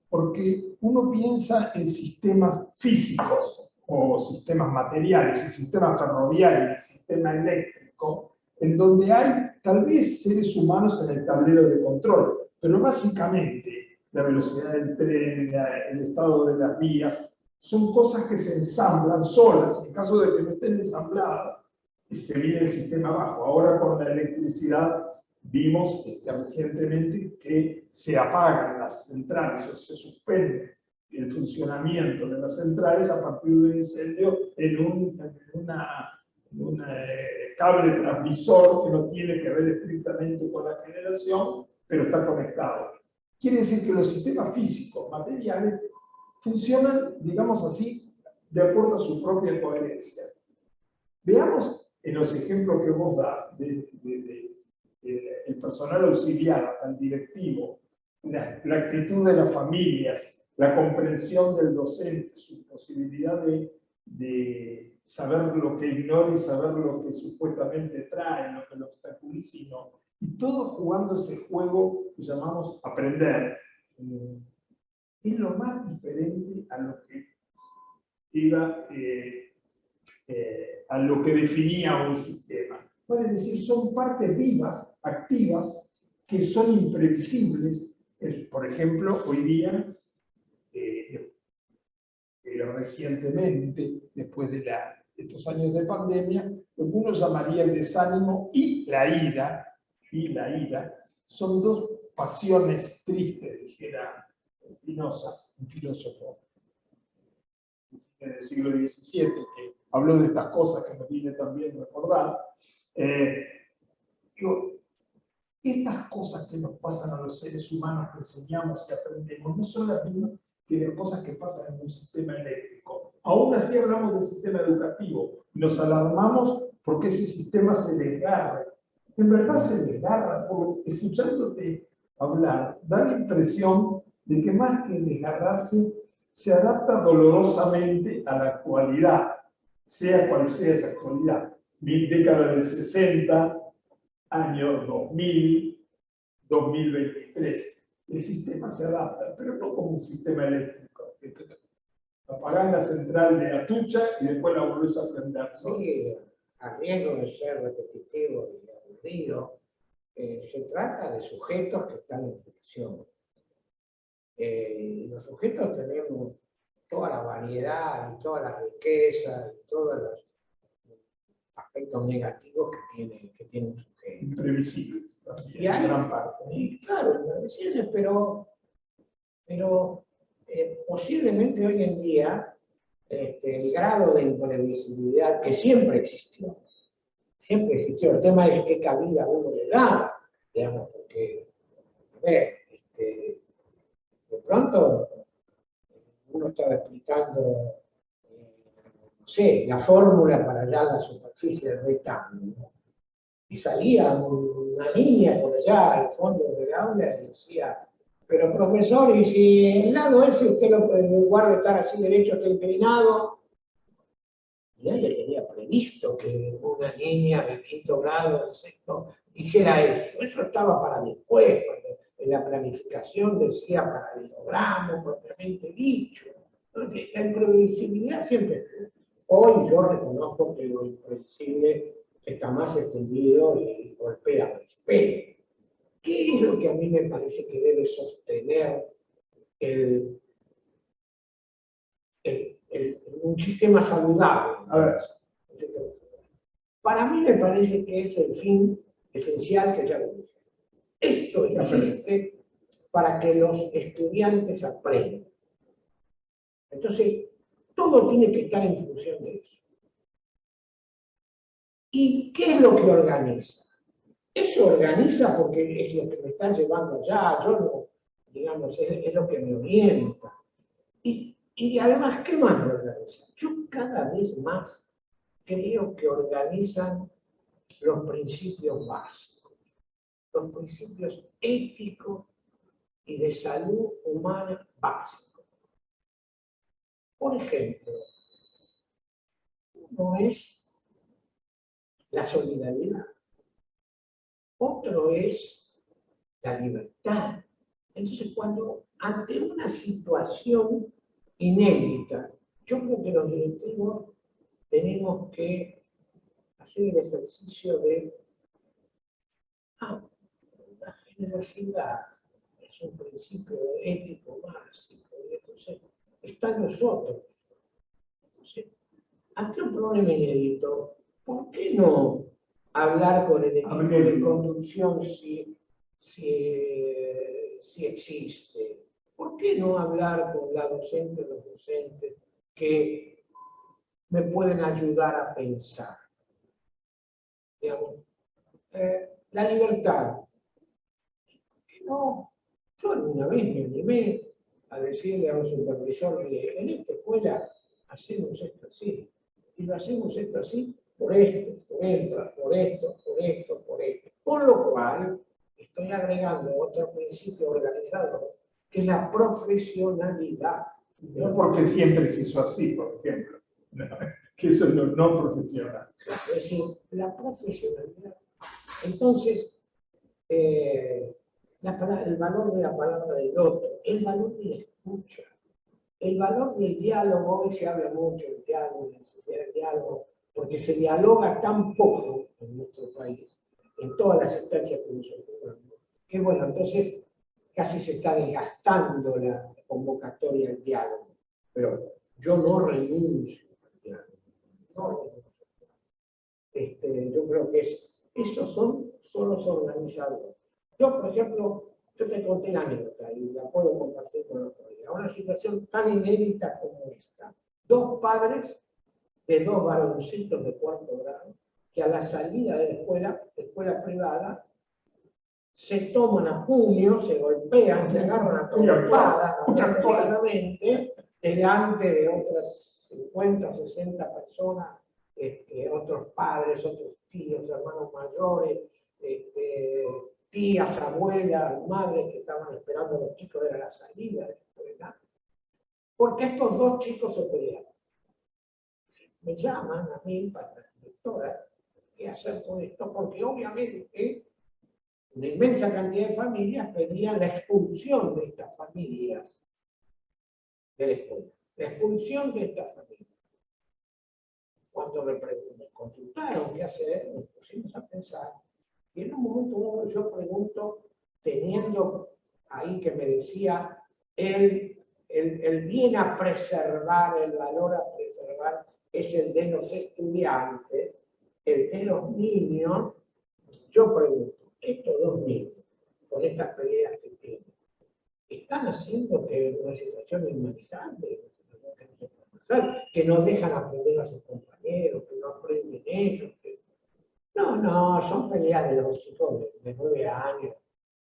porque uno piensa en sistemas físicos o sistemas materiales, el sistema ferroviario, el sistema eléctrico, en donde hay tal vez seres humanos en el tablero de control, pero básicamente la velocidad del tren, el estado de las vías, son cosas que se ensamblan solas. En caso de que no estén ensambladas, se viene el sistema abajo. Ahora con la electricidad vimos recientemente que se apagan las centrales o se suspende el funcionamiento de las centrales a partir de un incendio en un cable transmisor que no tiene que ver estrictamente con la generación, pero está conectado. Quiere decir que los sistemas físicos, materiales, funcionan, digamos así, de acuerdo a su propia coherencia. Veamos en los ejemplos que vos das, el personal auxiliar hasta el directivo, la actitud de las familias, la comprensión del docente, su posibilidad de saber lo que ignora y saber lo que supuestamente trae, lo que lo obstaculiza y no. Y todo jugando ese juego que llamamos aprender. Es lo más diferente a lo que iba a lo que definía un sistema. Es decir, son partes vivas, activas, que son imprevisibles. Por ejemplo, hoy día, recientemente, después de estos años de pandemia, lo que uno llamaría el desánimo y la ira, son dos pasiones tristes, dijera Spinoza, un filósofo del siglo XVII, que habló de estas cosas que nos viene también a recordar. Estas cosas que nos pasan a los seres humanos que enseñamos y aprendemos no son las mismas que las cosas que pasan en un sistema eléctrico. Aún así hablamos del sistema educativo, nos alarmamos porque ese sistema se desgarra. En verdad se desgarra, porque escuchándote hablar, da la impresión de que más que desgarrarse, se adapta dolorosamente a la actualidad, sea cual sea esa actualidad. Década del 60, año 2000, 2023. El sistema se adapta, pero no como un sistema eléctrico. Apagás la central de Atucha y después la volvés a prender. Sí, a riesgo de ser repetitivo y aburrido, se trata de sujetos que están en función. Los sujetos tenemos toda la variedad y toda la riqueza y todos los aspectos negativos que tiene un sujeto. Imprevisibles también, Y hay, en gran parte. y claro, imprevisibles, pero posiblemente hoy en día el grado de imprevisibilidad que siempre existió, el tema es qué cabida uno le da, digamos, porque, a ver, de pronto uno estaba explicando, no sé, la fórmula para hallar la superficie del rectángulo, ¿no? Y salía una niña por allá al fondo del aula y decía, pero profesor, y si el lado ese usted en lugar de estar así derecho está inclinado, y nadie tenía previsto que una niña de quinto grado, de sexto, dijera eso estaba para después, cuando en la planificación decía paralelogramo, propiamente dicho. Entonces, la imprevisibilidad siempre. Hoy yo reconozco que lo imprevisible está más extendido y golpea más. Pero, ¿qué es lo que a mí me parece que debe sostener un sistema saludable? A ver. Para mí me parece que es el fin esencial que ya lo dije. Esto existe para que los estudiantes aprendan. Entonces, todo tiene que estar en función de eso. ¿Y qué es lo que organiza? Eso organiza porque es lo que me están llevando allá, yo no, digamos, es lo que me orienta. Y además, ¿qué más me organiza? Yo cada vez más creo que organizan los principios básicos, los principios éticos y de salud humana básicos. Por ejemplo, uno es la solidaridad, otro es la libertad. Entonces, cuando ante una situación inédita, yo creo que los directivos tenemos que hacer el ejercicio de la generosidad es un principio ético básico, y entonces está en nosotros. Entonces, ante un problema inédito, ¿por qué no hablar con el equipo de conducción si existe? ¿Por qué no hablar con la docente o los docentes que me pueden ayudar a pensar? Digamos, la libertad. No, yo alguna vez me animé a decirle a un supervisor, mire, en esta escuela hacemos esto así, y lo hacemos esto así por esto, por esto, por esto, por esto, por esto. Con lo cual, estoy agregando otro principio organizador, que es la profesionalidad. No porque siempre se hizo así, por ejemplo. No, que eso es lo no profesional. Es decir, la profesionalidad. Entonces, el valor de la palabra del otro, el valor de la escucha, el valor del diálogo. Hoy se habla mucho del diálogo, de la necesidad del diálogo, porque se dialoga tan poco en nuestro país, en todas las instancias que nos ocupamos, que bueno, entonces casi se está desgastando la convocatoria al diálogo. Pero yo no renuncio al diálogo, no renuncio. Yo creo que esos son los organizadores. Yo, por ejemplo, yo te conté la anécdota y la puedo compartir con los colegas. Una situación tan inédita como esta. Dos padres de dos varoncitos de cuarto grado que a la salida de la escuela privada, se toman a puños, se golpean, se agarran a trompadas, claramente, delante de otras 50 o 60 personas, otros padres, otros tíos, hermanos mayores, tías, abuelas, madres que estaban esperando a los chicos de la salida de la escuela, porque estos dos chicos se pelearon. Me llaman a mí para la directora, ¿qué hacer con esto? Porque obviamente una inmensa cantidad de familias pedían la expulsión de estas familias de la escuela. La expulsión de estas familias. Cuando me consultaron qué hacer, nos pusimos a pensar, y en un momento dado yo pregunto, teniendo ahí que me decía, el bien a preservar, el valor a preservar, es el de los estudiantes, el de los niños. Yo pregunto, estos dos niños, con estas peleas que tienen, están haciendo que una situación inmanejable, que no dejan aprender a sus compañeros, que no aprenden ellos. No, son peleas de los chicos de 9 años,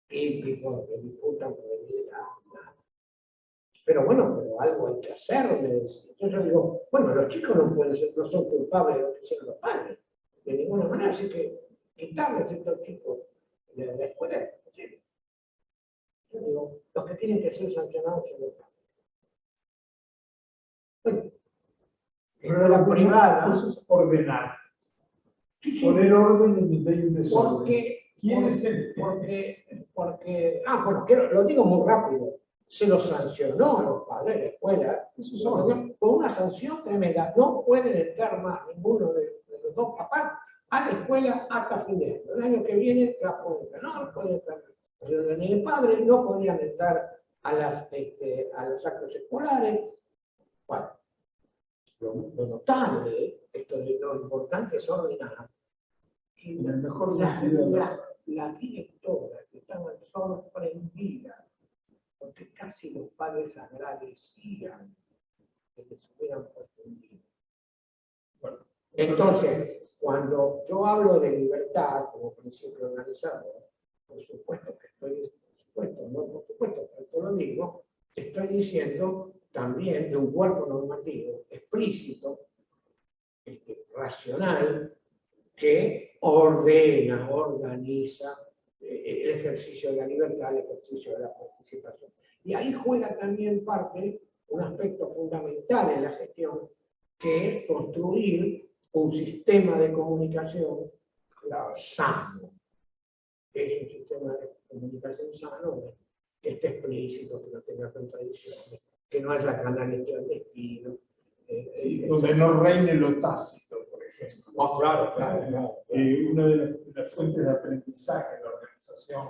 típicos, que disputan por el liderazgo. Pero bueno, pero algo hay que hacer, me decía. Entonces yo digo, bueno, los chicos no pueden ser, no son culpables de lo que hicieron los padres, de ninguna manera, así que quitarles a estos chicos de la escuela es posible. Yo digo, los que tienen que ser sancionados son los padres. Bueno, pero la privada, eso es ordenar. Sí, sí. Poner orden en el medio de desorden. Bueno, lo digo muy rápido. Se los sancionó a los padres de la escuela con una sanción tremenda. No pueden entrar más ninguno de los dos papás a la escuela hasta fin de año. El año que viene no pueden entrar. Ni el padre no podían entrar a los actos escolares. Bueno, lo notable, lo importante es ordenar. Y en el mejor la directora que estaba sorprendida porque casi los padres agradecían que les hubieran respondido. Bueno, entonces, cuando yo hablo de libertad como principio organizador, por supuesto que estoy, por supuesto, no por supuesto, pero esto lo digo, estoy diciendo también de un cuerpo normativo explícito, racional, que ordena, organiza el ejercicio de la libertad, el ejercicio de la participación. Y ahí juega también parte un aspecto fundamental en la gestión, que es construir un sistema de comunicación sano. Es un sistema de comunicación sano que esté explícito, que no tenga contradicciones, que no haya canales clandestinos. Sí, donde no reine lo tácito, por ejemplo. Oh, claro. Una de las fuentes de aprendizaje de la organización.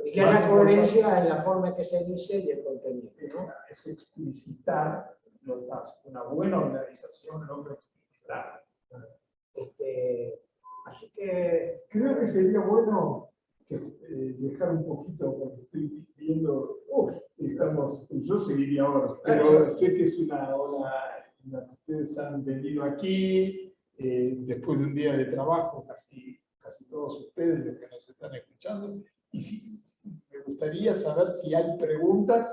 Y que haya coherencia en la forma en que se dice y el contenido, ¿no? Es explicitar lo tácito. Una buena organización logra explicitar. Así que creo que sería bueno dejar un poquito, porque estoy viendo, yo seguiría ahora, pero sé que es una hora en la que ustedes han venido aquí, después de un día de trabajo, casi todos ustedes los que nos están escuchando, y me gustaría saber si hay preguntas.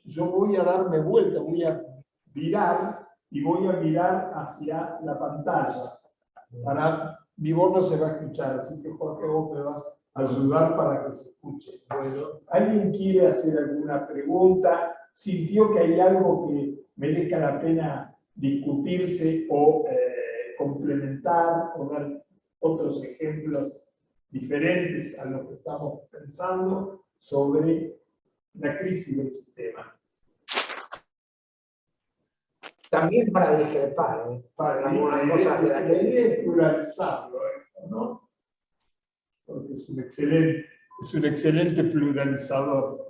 Yo voy a darme vuelta, voy a virar y voy a mirar hacia la pantalla. Mi voz no se va a escuchar, así que Jorge, vos me vas a ayudar para que se escuche. Bueno, ¿alguien quiere hacer alguna pregunta? ¿Sintió que hay algo que merezca la pena discutirse o complementar o dar otros ejemplos diferentes a lo que estamos pensando sobre la crisis del sistema? también para discrepar, para algunas cosas de la idea es pluralizarlo, ¿no? Porque es un excelente pluralizador.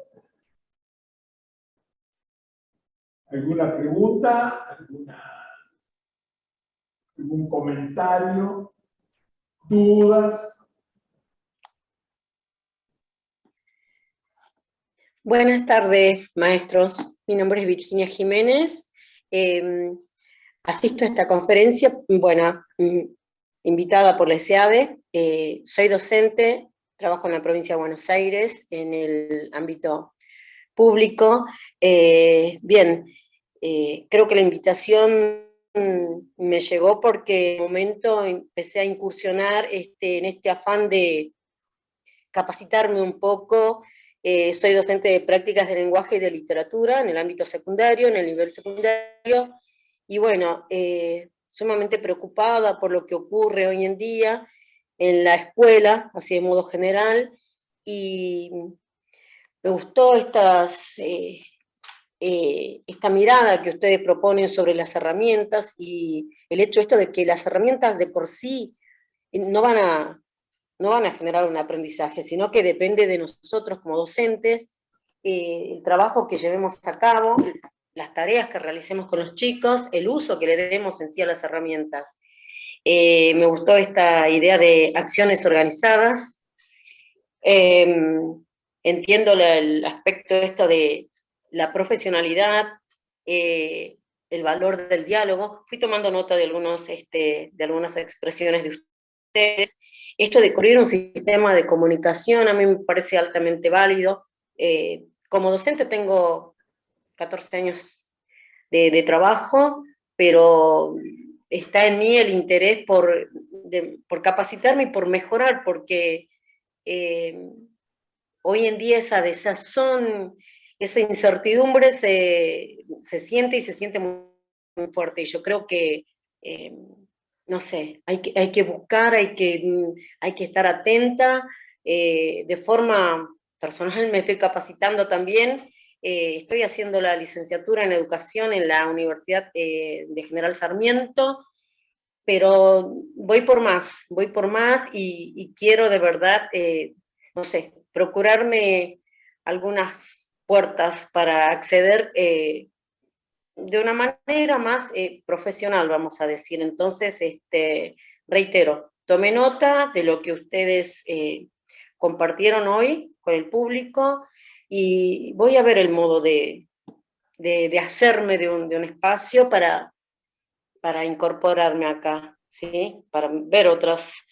¿Alguna pregunta? ¿Algún comentario? ¿Dudas? Buenas tardes, maestros. Mi nombre es Virginia Jiménez. Asisto a esta conferencia, bueno, invitada por la ESEADE. Soy docente, trabajo en la provincia de Buenos Aires, en el ámbito público. Bien, creo que la invitación me llegó porque en un momento empecé a incursionar en este afán de capacitarme un poco. Soy docente de prácticas de lenguaje y de literatura en el ámbito secundario, en el nivel secundario, y bueno, sumamente preocupada por lo que ocurre hoy en día en la escuela, así de modo general, y me gustó esta mirada que ustedes proponen sobre las herramientas y el hecho esto de que las herramientas de por sí no van a generar un aprendizaje, sino que depende de nosotros como docentes, el trabajo que llevemos a cabo, las tareas que realicemos con los chicos, el uso que le demos en sí a las herramientas. Me gustó esta idea de acciones organizadas. Entiendo el aspecto esto de la profesionalidad, el valor del diálogo. Fui tomando nota de algunas expresiones de ustedes. Esto de construir un sistema de comunicación a mí me parece altamente válido. Como docente tengo 14 años de trabajo, pero está en mí el interés por capacitarme y por mejorar, porque hoy en día esa desazón, esa incertidumbre se siente muy, muy fuerte, y yo creo que no sé, hay que buscar, hay que estar atenta. De forma personal me estoy capacitando también. Estoy haciendo la licenciatura en educación en la Universidad de General Sarmiento, pero voy por más y quiero de verdad, no sé, procurarme algunas puertas para acceder de una manera más profesional, vamos a decir. Entonces, reitero, tomé nota de lo que ustedes compartieron hoy con el público y voy a ver el modo de hacerme de un espacio para incorporarme acá. ¿sí? Para ver otras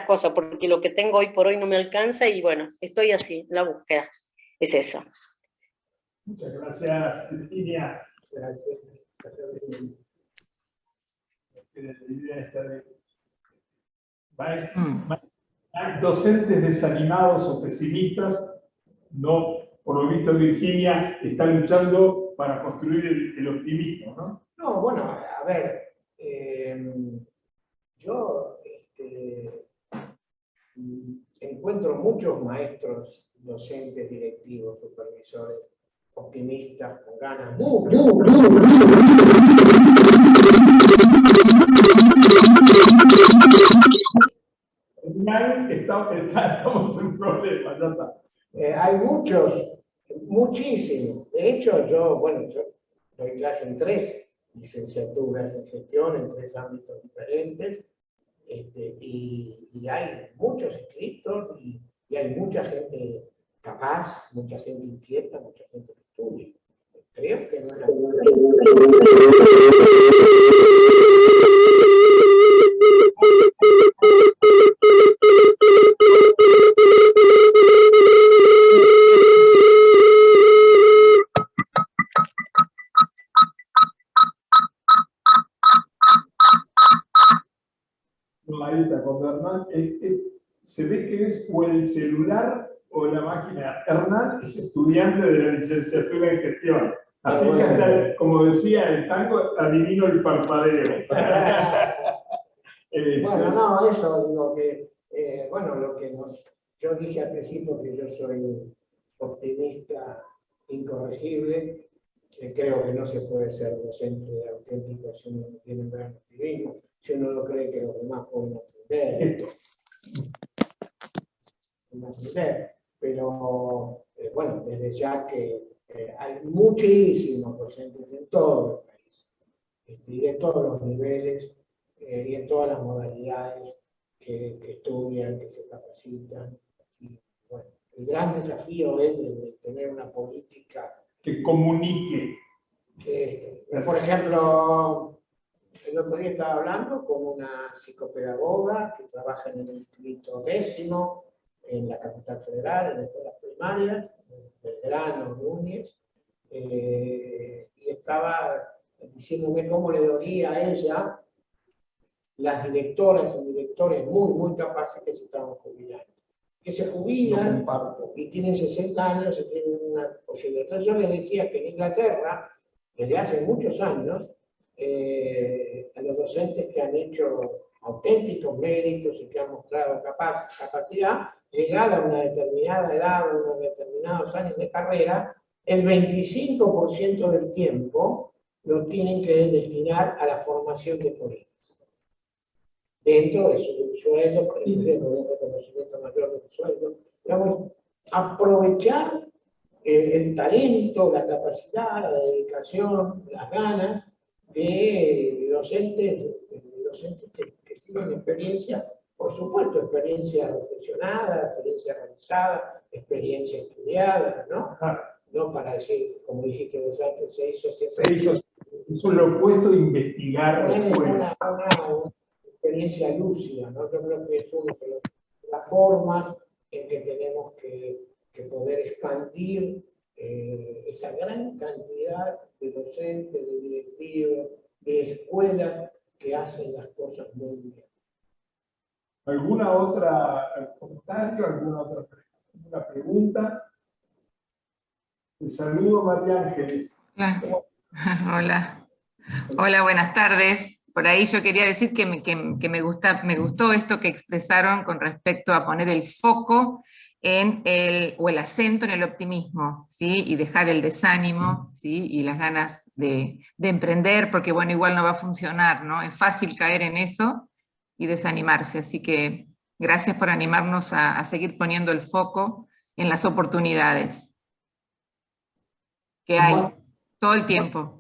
cosas, porque lo que tengo hoy por hoy no me alcanza y bueno, estoy así, en la búsqueda. Es eso. Muchas gracias, Virginia. Gracias. Hay docentes desanimados o pesimistas, no, por lo visto Virginia está luchando para construir el optimismo, ¿no? No, bueno, a ver, yo encuentro muchos maestros, docentes, directivos, supervisores, optimistas, con ganas, Estamos en problemas, ya está. hay muchos, muchísimos. De hecho, yo doy clase en 3 licenciaturas en gestión, en 3 ámbitos diferentes, y hay muchos inscritos y hay mucha gente capaz, mucha gente inquieta, mucha gente que estudia. Creo que no es la Marita, cuando Hernán, se ve que es o el celular o la máquina. Hernán es estudiante de la licenciatura en gestión. Así que hasta, como decía el tango, adivino el parpadeo. Bueno, no, eso digo que, yo dije al principio que yo soy un optimista incorregible, creo que no se puede ser docente auténtico si uno no tiene un gran optimismo, si uno no cree que los demás pueden aprender. Pero bueno, desde ya que hay muchísimos docentes en todo el país, y de todos los niveles, y en todas las modalidades que estudian, que se capacitan. Y, bueno, el gran desafío es de tener una política que comunique. Por ejemplo, el otro día estaba hablando con una psicopedagoga que trabaja en el distrito 10º, en la capital federal, en escuelas primarias, Belgrano, Núñez, y estaba diciéndome cómo le dolía a ella las directoras y directores muy, muy capaces que se estaban jubilando. Que se jubilan y tienen 60 años y tienen una posibilidad. Entonces yo les decía que en Inglaterra, desde hace muchos años, a los docentes que han hecho auténticos méritos y que han mostrado capacidad, llegada a una determinada edad, a unos determinados años de carrera, el 25% del tiempo lo tienen que destinar a la formación de políticos. Dentro de su sueldo, por ejemplo, un reconocimiento mayor de su sueldo, digamos, aprovechar el talento, la capacidad, la dedicación, las ganas de docentes que tienen experiencia, por supuesto, experiencia reflexionada, experiencia realizada, experiencia estudiada, ¿no? No para decir, como dijiste vos antes, se hizo. Eso es lo opuesto de investigar. Una experiencia lúcida, ¿no? Yo creo que es una de las formas en que tenemos que poder expandir esa gran cantidad de docentes, de directivos, de escuelas que hacen las cosas muy bien. ¿Alguna otra comentario? ¿Alguna otra pregunta? Te saludo, María Ángeles. Hola. Hola, buenas tardes. Por ahí yo quería decir que me gustó esto que expresaron con respecto a poner el foco o el acento en el optimismo, ¿sí? Y dejar el desánimo, ¿sí? Y las ganas de emprender, porque bueno, igual no va a funcionar, ¿no? Es fácil caer en eso y desanimarse, así que gracias por animarnos a seguir poniendo el foco en las oportunidades que hay todo el tiempo.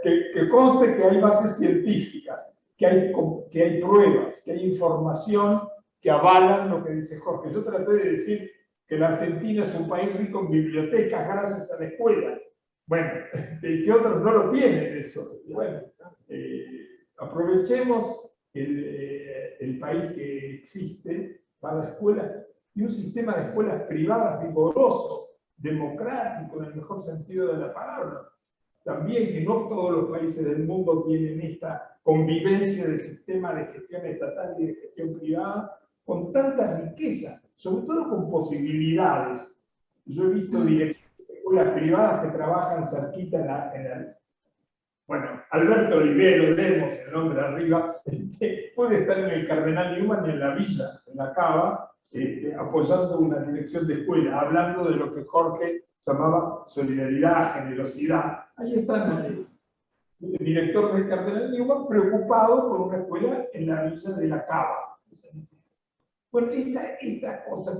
Que conste que hay bases científicas, que hay pruebas, que hay información que avalan lo que dice Jorge. Yo traté de decir que la Argentina es un país rico en bibliotecas gracias a la escuela. Bueno, que otros no lo tienen eso. Bueno, Aprovechemos el país que existe para la escuela y un sistema de escuelas privadas vigoroso, democrático en el mejor sentido de la palabra. También que no todos los países del mundo tienen esta convivencia de sistema de gestión estatal y de gestión privada con tanta riqueza, sobre todo con posibilidades. Yo he visto directores de escuelas privadas que trabajan cerquita bueno, Alberto Olivero, leemos el nombre arriba, puede estar en el Cardenal Newman y en la villa, en la Cava, apoyando una dirección de escuela, hablando de lo que Jorge llamaba solidaridad, generosidad. Ahí está el director del Cardenal Newman preocupado por una escuela en la villa de la Cava. Bueno, esta cosa,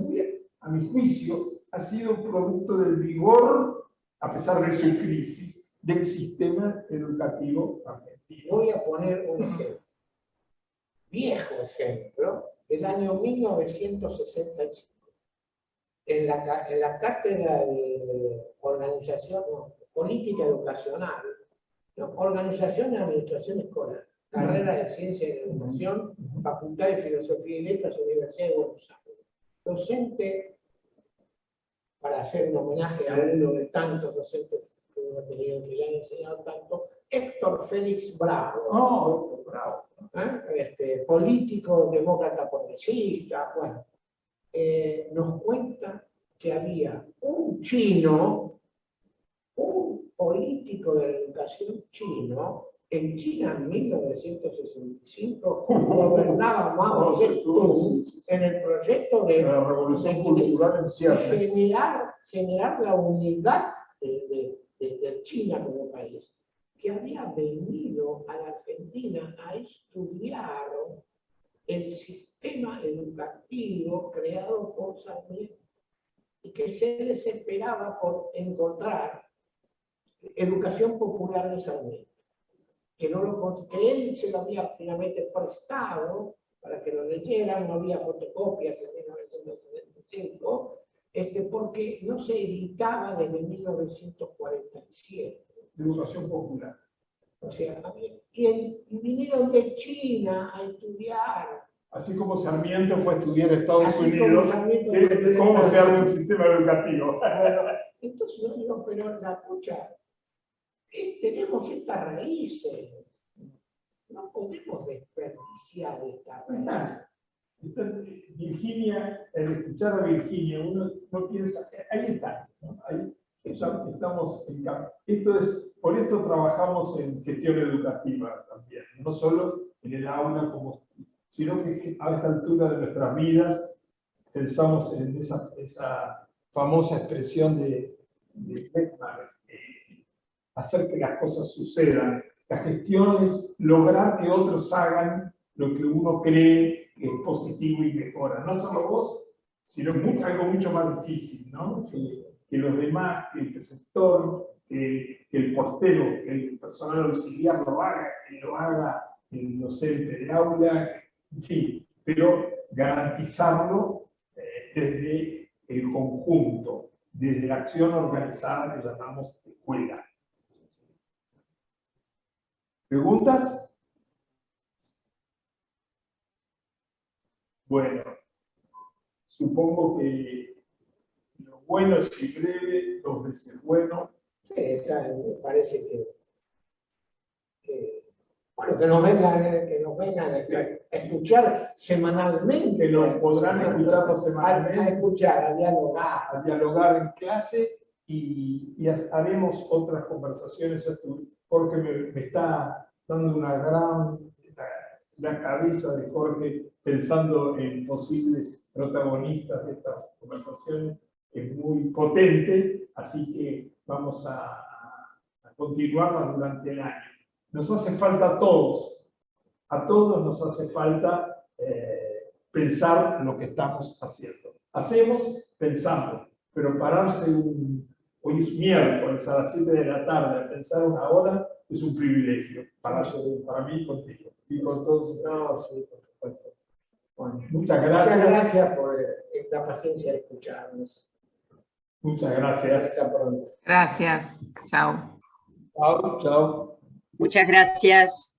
a mi juicio, ha sido producto del vigor, a pesar de su crisis, del sistema educativo argentino. Voy a poner un ejemplo, viejo ejemplo, del año 1965. En la cátedra de política educacional, organización y administración escolar, carrera de ciencia y de educación, facultad de filosofía y letras, Universidad de Buenos Aires. Docente, para hacer un homenaje a uno de tantos docentes que uno ha tenido que le han enseñado tanto, Héctor Félix Bravo. Bravo. Político, demócrata progresista, bueno, nos cuenta que había un chino, un político de la educación chino, en China en 1965 gobernaba Mao Zedong en el proyecto de la revolución cultural en ciernes. generar la unidad de China como país, que había venido a la Argentina a estudiar el sistema educativo creado por Sarmiento y que se desesperaba por encontrar educación popular de Sarmiento, que él se lo había finalmente prestado para que lo leyeran, no había fotocopias en 1975, porque no se editaba desde 1947. Educación popular. O sea, y vinieron de China a estudiar. Así como Sarmiento fue a estudiar a Estados Así Unidos, cómo se arma un sistema educativo. Bueno, entonces yo digo, pero la pucha, tenemos estas raíces, no podemos desperdiciar estas raíces. Virginia, al escuchar a Virginia, uno no piensa, ahí está, ¿no? Ahí estamos en cambio. Por esto trabajamos en gestión educativa también, no solo en el aula, sino que a esta altura de nuestras vidas pensamos en esa famosa expresión de Beckman, hacer que las cosas sucedan. La gestión es lograr que otros hagan lo que uno cree que es positivo y mejora. No solo vos, sino algo mucho más difícil, ¿no? Que los demás, que el preceptor, que el portero, que el personal auxiliar lo haga, que lo haga el docente de aula, en fin, pero garantizarlo desde el conjunto, desde la acción organizada que llamamos escuela. ¿Preguntas? Bueno, supongo que lo bueno es y breve, 2 veces bueno. Sí, me parece que nos vengan a escuchar semanalmente. Que lo podrán escucharlo semanalmente. A escuchar, a dialogar. A dialogar en clase y haremos otras conversaciones. Jorge me está dando la cabeza de Jorge pensando en posibles protagonistas de estas conversaciones. Es muy potente, así que vamos a continuarla durante el año. Nos hace falta a todos nos hace falta pensar lo que estamos haciendo. Pensamos, pero pararse hoy es miércoles a las 7 de la tarde a pensar una hora es un privilegio, para mí y contigo, y con todos. No, sí, por supuesto. Bueno, muchas gracias. Muchas gracias por la paciencia de escucharnos. Muchas gracias. Hasta pronto. Gracias. Chao. Chao, chao. Muchas gracias.